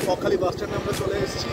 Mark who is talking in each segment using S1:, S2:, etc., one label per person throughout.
S1: বকখালি বাস স্ট্যান্ডে আমরা চলে এসেছি।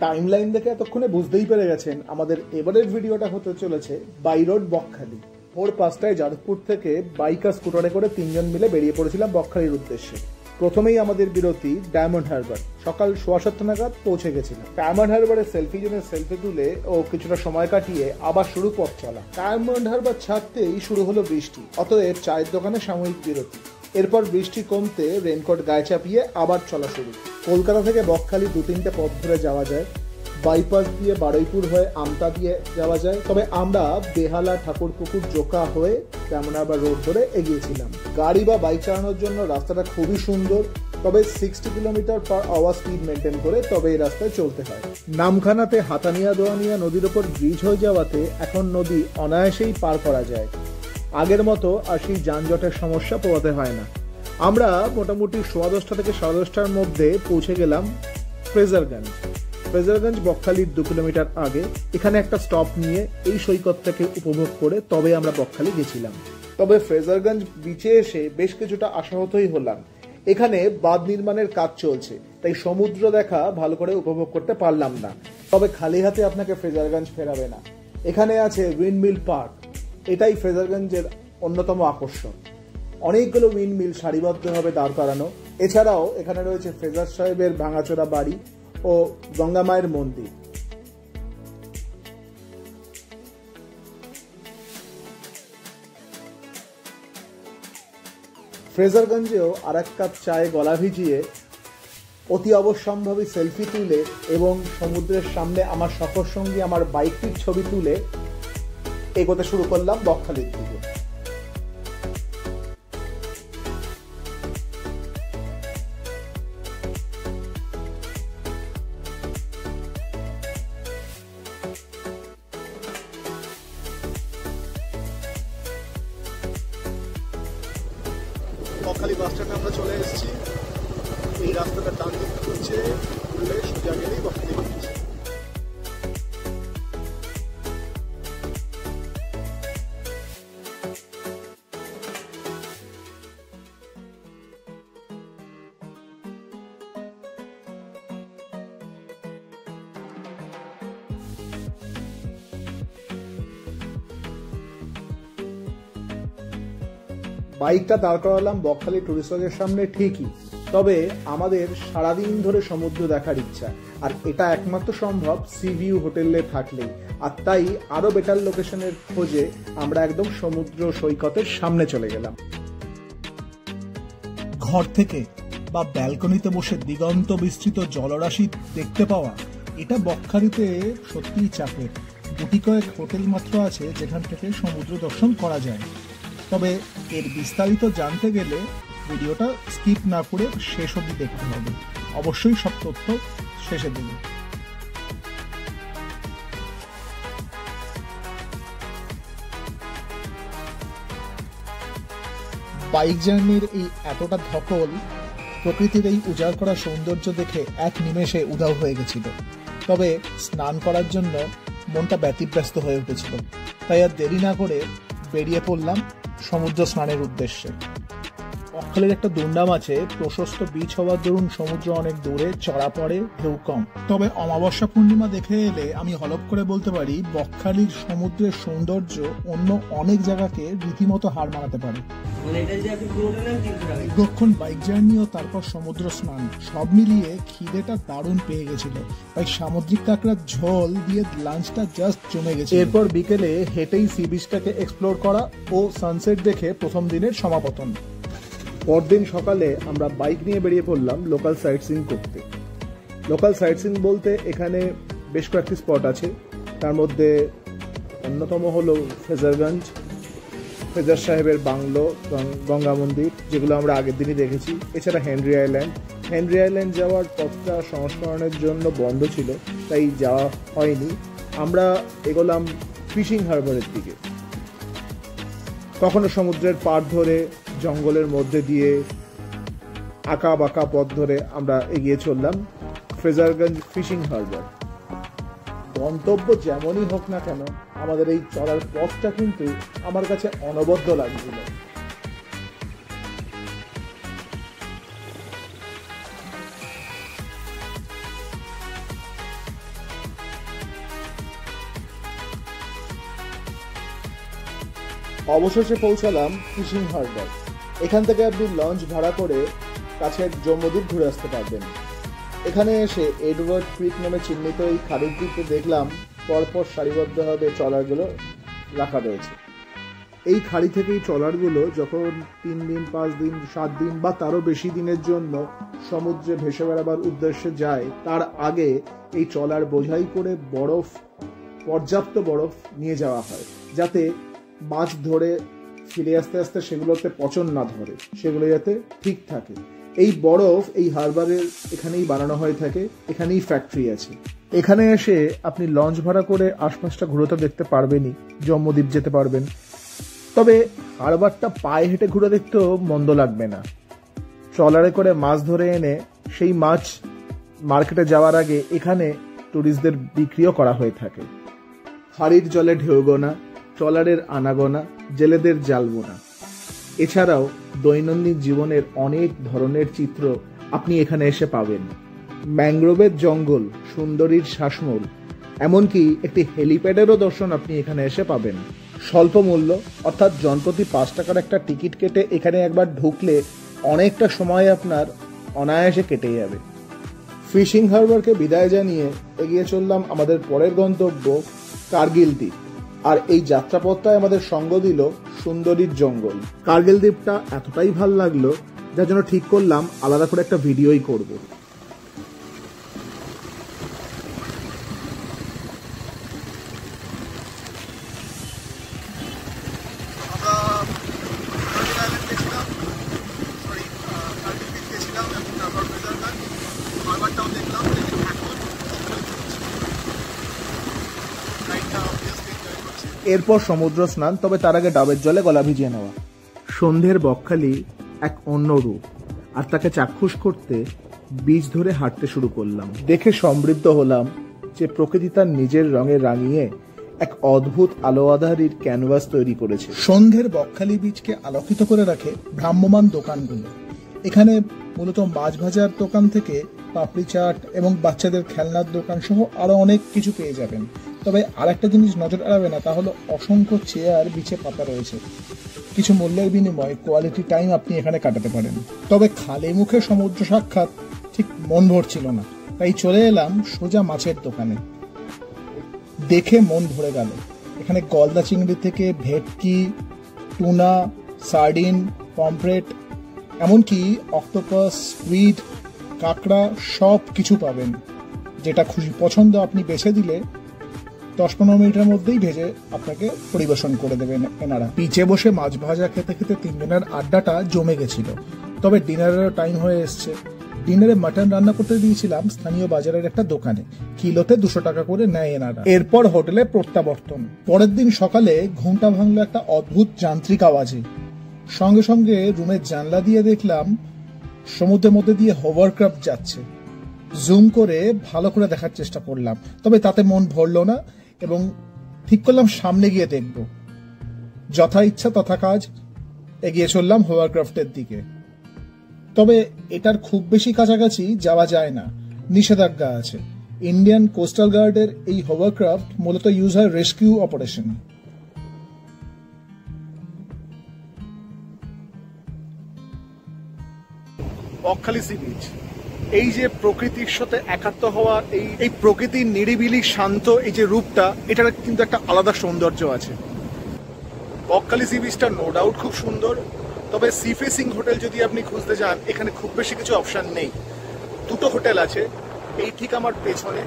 S1: টাইমলাইন দেখে এতক্ষণে বুঝতেই পেরে গেছেন আমাদের এবারের ভিডিওটা হতে চলেছে বাই রোড বকখালি। ভোর 5টায় যাদবপুর থেকে বাইক আর স্কুটারে করে 3 জন মিলে বেরিয়ে পড়েছিলাম বকখালির উদ্দেশ্যে। প্রথমেই আমাদের বিরতি ডায়মন্ড হারবার। সকাল 7:15 নাগাদ পৌঁছে গেছিলাম। ডায়মন্ড হারবারের সেলফি জোনে সেলফি তুলে ও কিছুটা সময় কাটিয়ে আবার শুরু পথ চলা। ডায়মন্ড হারবার ছাড়তেই শুরু হলো বৃষ্টি, অতএব চায়ের দোকানে সাময়িক বিরতি। এরপর বৃষ্টি কমতে রেনকোট গায়ে চাপিয়ে আবার চলা শুরু। কলকাতা থেকে বকখালি 2-3টে পথ ধরে যাওয়া যায়। বাইপাস দিয়ে বারুইপুর হয়ে আমতা দিয়ে যাওয়া যায়, তবে আমরা বেহালা, ঠাকুরপুকুর, জোকা হয়ে ডায়মন্ড হারবার রোড ধরে এগিয়েছিলাম। গাড়ি বা বাইক চালানোর জন্য রাস্তাটা খুবই সুন্দর, তবে 60 কিলোমিটার/আওয়ার স্পিড মেনটেন করে তবে এই রাস্তায় চলতে হয়। নামখানাতে হাতানিয়া দোয়ানিয়া নদীর ওপর ব্রিজ হয়ে যাওয়াতে এখন নদী অনায়াসেই পার করা যায়। আগের মতো আর সেই যানজটের সমস্যা পোহাতে হয় না। আমরা মোটামুটি 10:15 থেকে 10:30টার মধ্যে পৌঁছে গেলাম ফ্রেজারগঞ্জ। ফ্রেজারগঞ্জ বকখালির 2 কিলোমিটার আগে। এখানে একটা স্টপ নিয়ে এই সৈকতটাকে উপভোগ করে তবে আমরা বকখালি গেছিলাম। তবে ফ্রেজারগঞ্জ বিচে এসে বেশ কিছুটা আশাহতই হলাম। এখানে বাঁধ নির্মাণের কাজ চলছে, তাই সমুদ্র দেখা ভালো করে উপভোগ করতে পারলাম না। তবে খালি হাতে আপনাকে ফ্রেজারগঞ্জ ফেরাবে না। এখানে আছে উইন্ডমিল পার্ক, এটাই ফ্রেজারগঞ্জের অন্যতম আকর্ষণ। অনেকগুলো উইন্ডমিল সারিবদ্ধভাবে দাঁড় করানো। এছাড়াও এখানে রয়েছে ফ্রেজার সাহেবের ভাঙাচোরা বাড়ি ও গঙ্গা মায়ের মন্দির। ফ্রেজারগঞ্জেও আর এক কাপ চায়ে গলা ভিজিয়ে অতি অবশ্যম্ভাবী সেলফি তুলে এবং সমুদ্রের সামনে আমার সফর সঙ্গী আমার বাইকটির ছবি তুলে এগোতে শুরু করলাম বকখালির দিকে। বকখালি বাস স্ট্যান্ডে আমরা চলে এসেছি। এই রাস্তাটা ডান দিকে হচ্ছে, ঘুরলে সোজা গেলেই বকখালি হচ্ছে। বাইকটা দাঁড় করালাম বকখালি টুরিস্ট লজের সামনে ঠিকই, তবে আমাদের সারাদিন ধরে সমুদ্র দেখার ইচ্ছা, আর এটা একমাত্র সম্ভব সি ভিউ হোটেলে থাকলেই। আর তাই আরো বেটার লোকেশনের খোঁজে আমরা একদম সমুদ্র সৈকতের সামনে চলে গেলাম।
S2: ঘর থেকে বা ব্যালকনিতে বসে দিগন্ত বিস্তৃত জলরাশি দেখতে পাওয়া, এটা বকখালিতে সত্যিই চাপের। গুটি কয়েক হোটেল মাত্র আছে যেখান থেকে সমুদ্র দর্শন করা যায়। তবে এর বিস্তারিত জানতে গেলে ভিডিওটা স্কিপ না করে শেষ অবধি দেখতে হবে। অবশ্যই সব তথ্য শেষে দেব। বাইক জার্নির এই এতটা ধকল, প্রকৃতির এই উজাড় করা সৌন্দর্য দেখে এক নিমেষে উধাও হয়ে গেছিল। তবে স্নান করার জন্য মনটা ব্যতিব্যস্ত হয়ে উঠেছিল, তাই আর দেরি না করে বেরিয়ে পড়লাম সমুদ্র স্নানের উদ্দেশ্যে। বকখালির একটা দুর্নাম আছে, প্রশস্ত বিচ হওয়ার দরুন সমুদ্র অনেক দূরে, চড়া পড়ে, ঢেউ কম। তবে অমাবস্যা পূর্ণিমা দেখে এলে আমি হলপ করে বলতে পারি বকখালির সমুদ্রের সৌন্দর্য অন্য অনেক জায়গাকে রীতিমতো হার মানাতে পারে। দীর্ঘক্ষণ বাইক জার্নি ও তারপর সমুদ্র স্নান, সব মিলিয়ে খিদেটা দারুণ পেয়ে গেছিল, তাই সামুদ্রিক কাঁকড়ার ঝোল দিয়ে লাঞ্চটা জাস্ট জমে গেছে।
S1: এরপর বিকেলে হেঁটেই সি বিচটাকে এক্সপ্লোর করা ও সানসেট দেখে প্রথম দিনের সমাপতন। পরদিন সকালে আমরা বাইক নিয়ে বেরিয়ে পড়লাম লোকাল সাইট সিইং করতে। লোকাল সাইট সিইং বলতে এখানে বেশ কয়েকটি স্পট আছে, তার মধ্যে অন্যতম হলো ফ্রেজারগঞ্জ, ফেজার সাহেবের বাংলো, গঙ্গা মন্দির, যেগুলো আমরা আগের দিনই দেখেছি। এছাড়া হেনরি আইল্যান্ড যাওয়ার পথটা সংস্করণের জন্য বন্ধ ছিল, তাই যাওয়া হয়নি। আমরা এগোলাম ফিশিং হারবারের দিকে। কখনো সমুদ্রের পাড় ধরে, জঙ্গলের মধ্যে দিয়ে, আঁকা বাঁকা পথ ধরে আমরা এগিয়ে চললাম ফ্রেজারগঞ্জ ফিশিং হারবার। গন্তব্য যেমনই হোক না কেন, আমাদের এই চলার পথটা কিন্তু আমার কাছে অনবদ্য লাগছিল। অবশেষে পৌঁছালাম ফিশিং হারবার। এখান থেকে আপনি লঞ্চ ভাড়া করে কাছের জম্মুদ্বীপ ঘুরে আসতে পারবেন। এখানে এসে এডওয়ার্ড ক্রিক নামে চিহ্নিত এই খাড়ির দ্বীপে দেখলাম পরপর সারিবদ্ধভাবে ট্রলারগুলো রাখা রয়েছে। এই খাড়ি থেকেই ট্রলারগুলো যখন 3 দিন, 5 দিন, 7 দিন বা তারও বেশি দিনের জন্য সমুদ্রে ভেসে বেড়াবার উদ্দেশ্যে যায়, তার আগে এই ট্রলার বোঝাই করে পর্যাপ্ত বরফ নিয়ে যাওয়া হয়, যাতে মাছ ধরে ফিরে আসতে আসতে সেগুলোতে পচন না ধরে, সেগুলো যাতে ঠিক থাকে। এই বরফ এই হারবারের এখানেই বানানো হয়ে থাকে, এখানেই ফ্যাক্টরি আছে। এখানে এসে আপনি লঞ্চ ভাড়া করে আশপাশটা ঘুরে তো দেখতে পারবেনই, জম্মুদ্বীপ যেতে পারবেন, তবে হারবারটা পায়ে হেঁটে ঘুরে দেখতেও মন্দ লাগবে না। ট্রলারে করে মাছ ধরে এনে সেই মাছ মার্কেটে যাওয়ার আগে এখানে ট্যুরিস্টদের বিক্রিও করা হয়ে থাকে। খাড়ির জলে ঢেউ গোনা, ট্রলারের আনাগোনা, জেলেদের জালবোনা, এছাড়াও দৈনন্দিন জীবনের অনেক ধরনের চিত্র আপনি এখানে এসে পাবেন। ম্যাংগ্রোভের জঙ্গল, সুন্দরীর শ্বাসমূল, এমনকি একটি হেলিপ্যাডেরও দর্শন আপনি এখানে এসে পাবেন। স্বল্প মূল্য, অর্থাৎ জনপ্রতি 5 টাকার একটা টিকিট কেটে এখানে একবার ঢুকলে অনেকটা সময় আপনার অনায়াসে কেটে যাবে। ফিশিং হারবারকে বিদায় জানিয়ে এগিয়ে চললাম আমাদের পরের গন্তব্য কার্গিল দ্বীপ। আর এই যাত্রাপথটায় আমাদের সঙ্গ দিল সুন্দরীর জঙ্গল। কার্গিল দ্বীপটা এতটাই ভাল লাগলো, যার জন্য ঠিক করলাম আলাদা করে একটা ভিডিওই করব। এরপর সমুদ্র স্নান, তবে তার আগে ডাবের জলে গলা ভিজিয়ে নেওয়া। সন্ধ্যের বকখালি এক অন্য রূপ, আর তাকে চাক্ষুষ করতে বীজ ধরে হাঁটতে শুরু করলাম। দেখে সমৃদ্ধ হলাম যে প্রকৃতি তার নিজের রঙে রাঙিয়ে এক অদ্ভুত আলো আঁধারির ক্যানভাস তৈরি করেছে।
S2: সন্ধ্যের বকখালি বীজকে আলোকিত করে রাখে ভ্রাম্যমান দোকানগুলো। এখানে মূলত মাছ ভাজার দোকান থেকে পাপড়ি চাট এবং বাচ্চাদের খেলনার দোকান সহ আরো অনেক কিছু পেয়ে যাবেন। তবে আরেকটা জিনিস নজর এড়াবে না, তা হলো অসংখ্য চেয়ার বিছে পাতা রয়েছে। কিছু মূল্যের বিনিময়ে কোয়ালিটি টাইম আপনি এখানে কাটাতে পারেন। তবে খালি মুখে সমুদ্র সাক্ষাৎ ঠিক মন ভরছিল না, তাই চলে এলাম সোজা মাছের দোকানে। দেখে মন ভরে গেল। এখানে গলদা চিংড়ি থেকে ভেটকি, টুনা, সার্ডিন, পমফ্রেট, এমনকি অক্টোপাস, স্কুইড, কাঁকড়া সব কিছু পাবেন। যেটা খুশি পছন্দ আপনি বেছে দিলে 10-15 মিনিটের মধ্যেই ভেজে আপনাকে পরিবেশন করে দেবেন এনারা। পিচে বসে মাছ ভাজা খেতে খেতে 3 দিনের আড্ডাটা জমে গেছিল। তবে ডিনারেরও টাইম হয়ে এসছে। ডিনারে মাটন রান্না করতে দিয়েছিলাম স্থানীয় বাজারের একটা দোকানে। কিলোতে 200 টাকা করে নেয় এনারা। এরপর হোটেলে প্রত্যাবর্তন। পরের দিন সকালে ঘুমটা ভাঙলো একটা অদ্ভুত যান্ত্রিক আওয়াজে। সঙ্গে সঙ্গে রুমের জানলা দিয়ে দেখলাম সমুদ্রের মধ্যে দিয়ে হোভারক্রাফট যাচ্ছে। জুম করে ভালো করে দেখার চেষ্টা করলাম, তবে তাতে মন ভরল না এবং ঠিক করলাম সামনে গিয়ে দেখব। যথা ইচ্ছা তথা কাজ, এগিয়ে চললাম হোভারক্রাফটের দিকে। তবে এটার খুব বেশি কাছাকাছি যাওয়া যায় না, নিষেধাজ্ঞা আছে। ইন্ডিয়ান কোস্টাল গার্ডের এই হোভারক্রাফট মূলত ইউজ হয় rescue operation. Bakkhali sea beach, এই যে প্রকৃতির সাথে একাত্ম হওয়া, এই প্রকৃতির নিরিবিলি শান্ত এই যে রূপটা, এটার কিন্তু একটা আলাদা সৌন্দর্য আছে। বকখালি সি বিচটা নো ডাউট খুব সুন্দর, তবে সি ফেসিং হোটেল যদি আপনি খুঁজতে যান, এখানে খুব বেশি কিছু অপশন নেই। 2টো হোটেল আছে, এই ঠিক আমার পেছনে।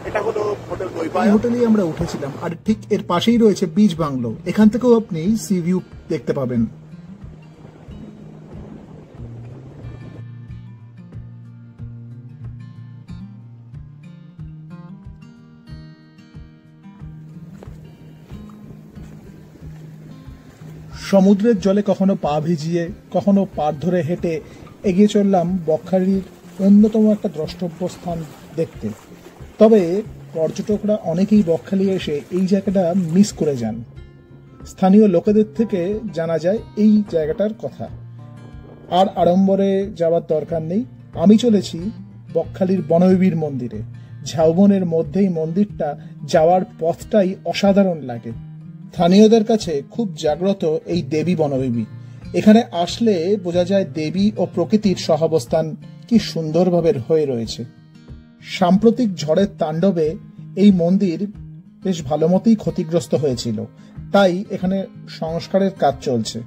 S1: এটা হলো হোটেল
S2: এই
S1: বৈপায়া।
S2: হোটেলেই আমরা উঠেছিলাম, আর ঠিক এর পাশেই রয়েছে বিচ বাংলো। এখান থেকেও আপনি সি ভিউ দেখতে পাবেন। সমুদ্রের জলে কখনো পা ভিজিয়ে, কখনো পার ধরে হেঁটে এগিয়ে চললাম বকখালির অন্যতম একটা দ্রষ্টব্য স্থান দেখতে। তবে পর্যটকরা অনেকেই বকখালি এসে এই জায়গাটা মিস করে যান। স্থানীয় লোকেদের থেকে জানা যায় এই জায়গাটার কথা। আর আড়ম্বরে যাওয়ার দরকার নেই, আমি চলেছি বকখালির বনবিবির মন্দিরে। ঝাউবনের মধ্যেই মন্দিরটা, যাওয়ার পথটাই অসাধারণ লাগে। স্থানীয়দের কাছে খুব জাগ্রত এই দেবী বনবিবি। এখানে আসলে বোঝা যায় দেবী ও প্রকৃতির সহাবস্থান কি সুন্দরভাবে হয়ে রয়েছে। সাম্প্রতিক ঝড়ের তাণ্ডবে এই মন্দির বেশ ভালো মতোই ক্ষতিগ্রস্ত হয়েছিল, তাই এখানে সংস্কারের কাজ চলছে।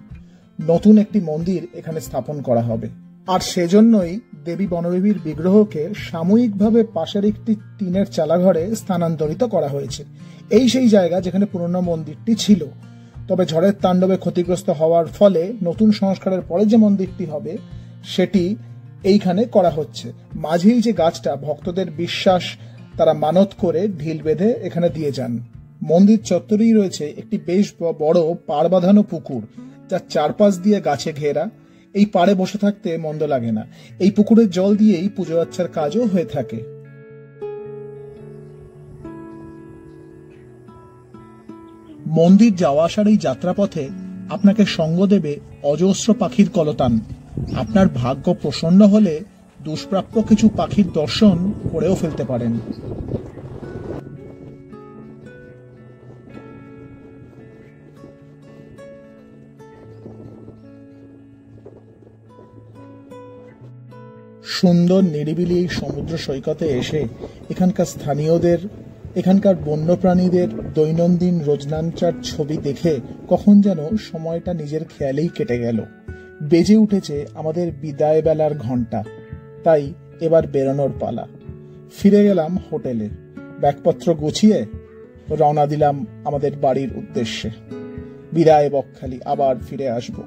S2: নতুন একটি মন্দির এখানে স্থাপন করা হবে, আর সেজন্যই দেবী বনবিবির বিগ্রহকে সাময়িকভাবে পাশের একটি টিনের চালাঘরে স্থানান্তরিত করা হয়েছে। এই সেই জায়গা যেখানে পুরনো মন্দিরটি ছিল। তবে ঝড়ের তাণ্ডবে ক্ষতিগ্রস্ত হওয়ার ফলে নতুন সংস্কারের পরে যে মন্দিরটি হবে সেটি এইখানে করা হচ্ছে। মাঝেই যে গাছটা, ভক্তদের বিশ্বাস, তারা মানত করে ঢিল বেঁধে এখানে দিয়ে যান। মন্দির চত্বরেই রয়েছে একটি বেশ বড় পাড় বাঁধানো পুকুর, যার চারপাশ দিয়ে গাছে ঘেরা। এই পাড়ে বসে থাকতে মন্দ লাগে না। এই পুকুরের জল দিয়েই পুজো আচ্ছার কাজও হয়ে থাকে। মন্দির যাওয়া আসার এই যাত্রাপথে আপনাকে সঙ্গ দেবে অজস্র পাখির কলতান। আপনার ভাগ্য প্রসন্ন হলে দুষ্প্রাপ্য কিছু পাখির দর্শন করেও ফেলতে পারেন। সুন্দর নিরিবিলি এই সমুদ্র সৈকতে এসে এখানকার স্থানীয়দের, এখানকার বন্যপ্রাণীদের দৈনন্দিন রোজনাঞ্চার ছবি দেখে কখন যেন সময়টা নিজের খেয়ালেই কেটে গেল। বেজে উঠেছে আমাদের বিদায় বেলার ঘন্টা, তাই এবার বেরোনোর পালা। ফিরে গেলাম হোটেলে, ব্যাগপত্র গুছিয়ে রওনা দিলাম আমাদের বাড়ির উদ্দেশ্যে। বিদায় বকখালি, আবার ফিরে আসবো।